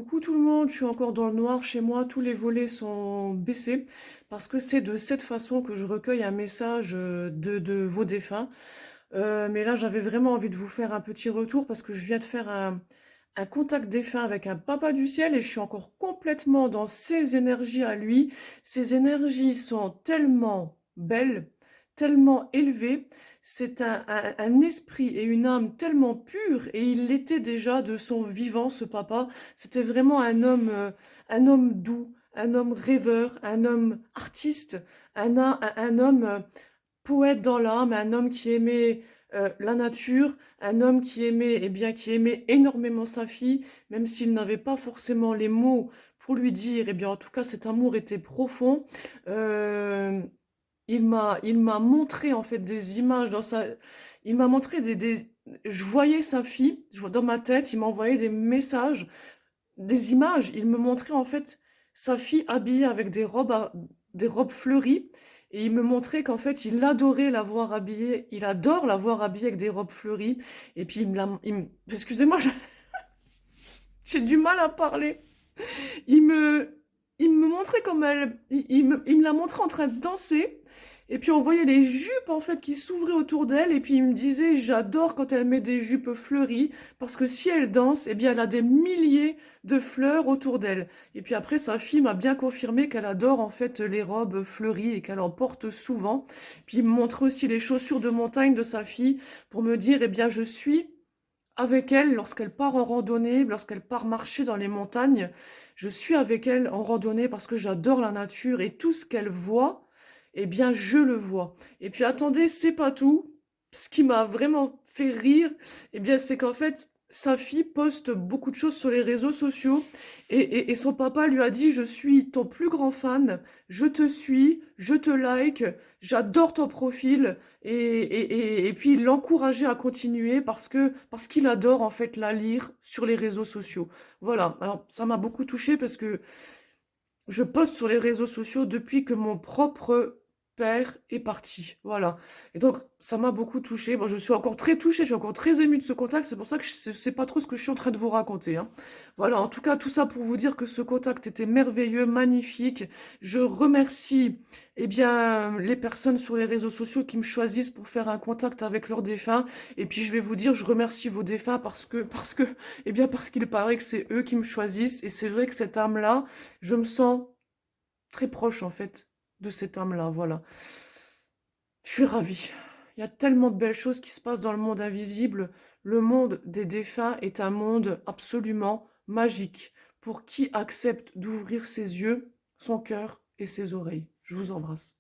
Coucou tout le monde, je suis encore dans le noir chez moi, tous les volets sont baissés parce que c'est de cette façon que je recueille un message de vos défunts. Mais là, j'avais vraiment envie de vous faire un petit retour parce que je viens de faire un contact défunt avec un papa du ciel et je suis encore complètement dans ses énergies à lui. Ses énergies sont tellement belles, tellement élevées. C'est un esprit et une âme tellement pure et il l'était déjà de son vivant, ce papa. C'était vraiment un homme doux, un homme rêveur, un homme artiste, un homme poète dans l'âme, un homme qui aimait la nature, un homme qui aimait, eh bien, qui aimait énormément sa fille, même s'il n'avait pas forcément les mots pour lui dire, eh bien, en tout cas, cet amour était profond. Euh, il m'a montré en fait des images dans sa, il m'a montré je voyais sa fille, dans ma tête, il m'envoyait des messages, des images. Il me montrait en fait sa fille habillée avec des robes fleuries. Et il me montrait qu'en fait, il adorait la voir habillée. Il adore la voir habillée avec des robes fleuries. Et puis, excusez-moi, j'ai du mal à parler. Il me, il me montrait comme il me la montrait en train de danser. Et puis on voyait les jupes en fait qui s'ouvraient autour d'elle. Et puis il me disait, j'adore quand elle met des jupes fleuries parce que si elle danse, eh bien elle a des milliers de fleurs autour d'elle. Et puis après sa fille m'a bien confirmé qu'elle adore en fait les robes fleuries et qu'elle en porte souvent. Puis il me montre aussi les chaussures de montagne de sa fille pour me dire, eh bien je suis avec elle lorsqu'elle part en randonnée, lorsqu'elle part marcher dans les montagnes. Je suis avec elle en randonnée parce que j'adore la nature et tout ce qu'elle voit, eh bien, je le vois. Et puis, attendez, c'est pas tout. Ce qui m'a vraiment fait rire, eh bien, c'est qu'en fait, sa fille poste beaucoup de choses sur les réseaux sociaux et son papa lui a dit, je suis ton plus grand fan, je te suis, je te like, j'adore ton profil et puis il l'encourageait à continuer parce qu'il adore en fait la lire sur les réseaux sociaux. Voilà, alors ça m'a beaucoup touchée parce que je poste sur les réseaux sociaux depuis que mon propre père est parti. Voilà. Et donc, ça m'a beaucoup touchée. Bon, je suis encore très touchée, je suis encore très émue de ce contact. C'est pour ça que je ne sais pas trop ce que je suis en train de vous raconter, hein. Voilà, en tout cas, tout ça pour vous dire que ce contact était merveilleux, magnifique. Je remercie, eh bien, les personnes sur les réseaux sociaux qui me choisissent pour faire un contact avec leurs défunts. Et puis, je vais vous dire, je remercie vos défunts eh bien, parce qu'il paraît que c'est eux qui me choisissent. Et c'est vrai que cette âme-là, je me sens très proche en fait de cette âme-là, voilà. Je suis ravie. Il y a tellement de belles choses qui se passent dans le monde invisible. Le monde des défunts est un monde absolument magique pour qui accepte d'ouvrir ses yeux, son cœur et ses oreilles. Je vous embrasse.